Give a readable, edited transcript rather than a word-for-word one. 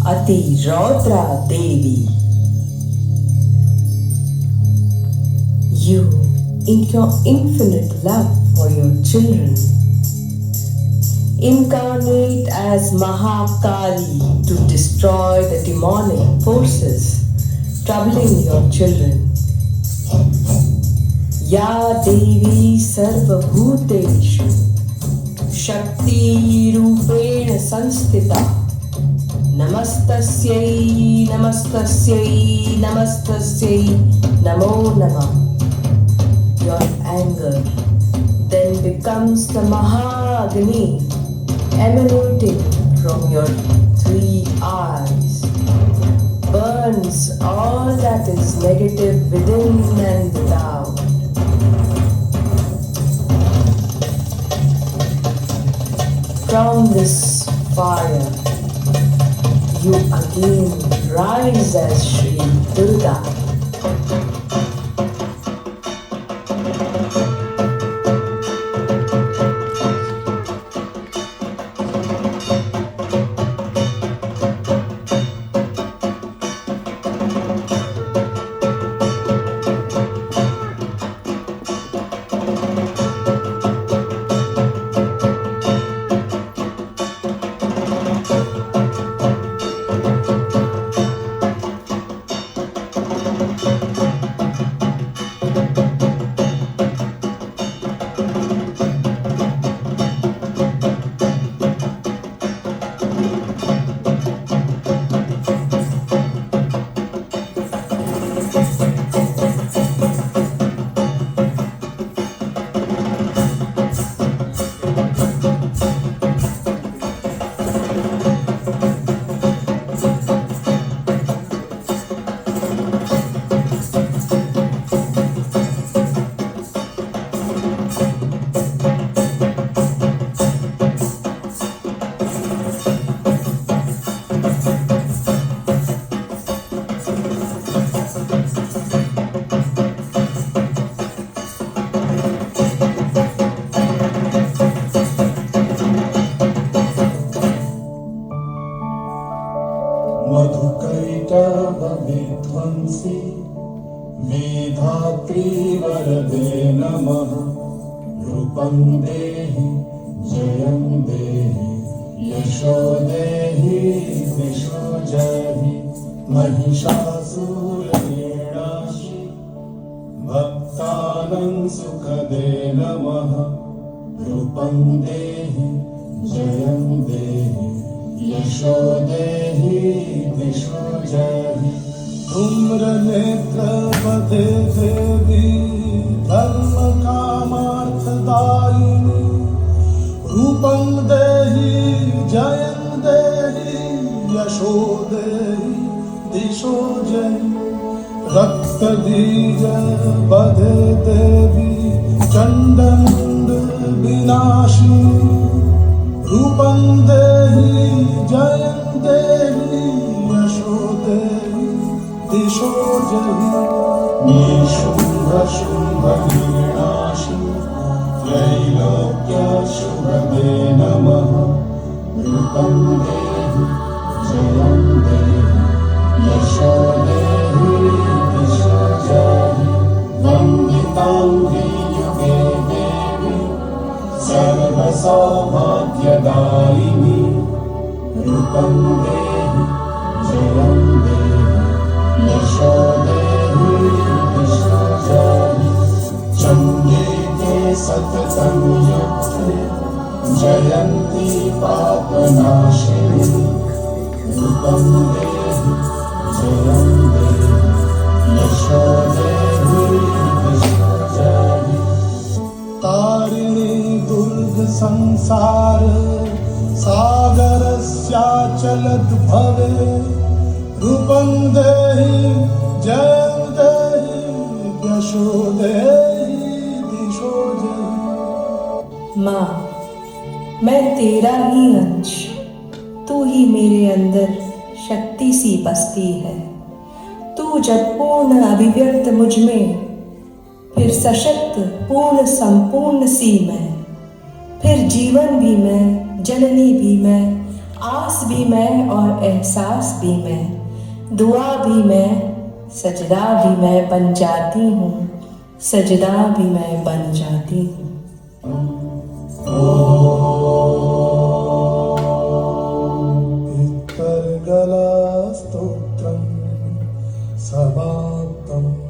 Atirautra Devi. You, in your infinite love for your children, incarnate as Mahakali to destroy the demonic forces troubling your children. Ya Devi Sarvabhuteshu Shakti Rupena Sanstita Namastasyai Namastasyai Namastasyai Namo Namah. Your anger then becomes the Mahagni emanating from your 3 eyes, burns all that is negative within and without. From this fire, you again rise as Shri Durga. मधुकैटभविध्वंसी मेधात्री वरदे नमः। रूपं देहि जयं देहि यशो देहि दिशो जहि। महिषासुरनिर्नाशि भक्तानां सुखदे नमः। रूपं देहि जयं देहि यशो देहि दिशो जहि। धूम्रनेत्रवधे देवी धर्म कामार्थदायिनी। रूपं देहि जयं देहि यशो देहि दिशो जहि। रक्तबीज वधे देवी चण्डमुण्ड विनाशिनी। रूपं देहि जयं देहि यशो देहि दिशो जहि। निशुम्भ शुम्भ निर्नाशि त्रैलोक्य शुभदे नमः। रूपं देहि जयं देहि यशो देहि दिशो जहि। वन्दिताङ्घ्रि युगे देवी सर्वसौभाग्यदायिनी। रूपं देहि जयं देहि यशो देहि दिशो जहि। चण्डे ते सततं युक्ते जयन्ती पापनाशिनी। रूपं देहि जयं देहि यशो देहि दिशो जहि। तारिणी दुर्ग संसार सागरस्याचलद्भवे। रूपं देहि जयं देहि यशो देहि दिशो जहि। माँ, मैं तेरा ही अंश, तू ही मेरे अंदर शक्ति सी बसती है। तू जब पूर्ण अभिव्यक्त मुझ में, फिर सशक्त पूर्ण संपूर्ण सी मैं, फिर जीवन भी मैं, जननी भी मैं, आस भी मैं और एहसास भी मैं, दुआ भी मैं, सजदा भी मैं बन जाती हूँ, सजदा भी मैं बन जाती हूँ। इत्तर्गला स्तोत्रम समाप्तम।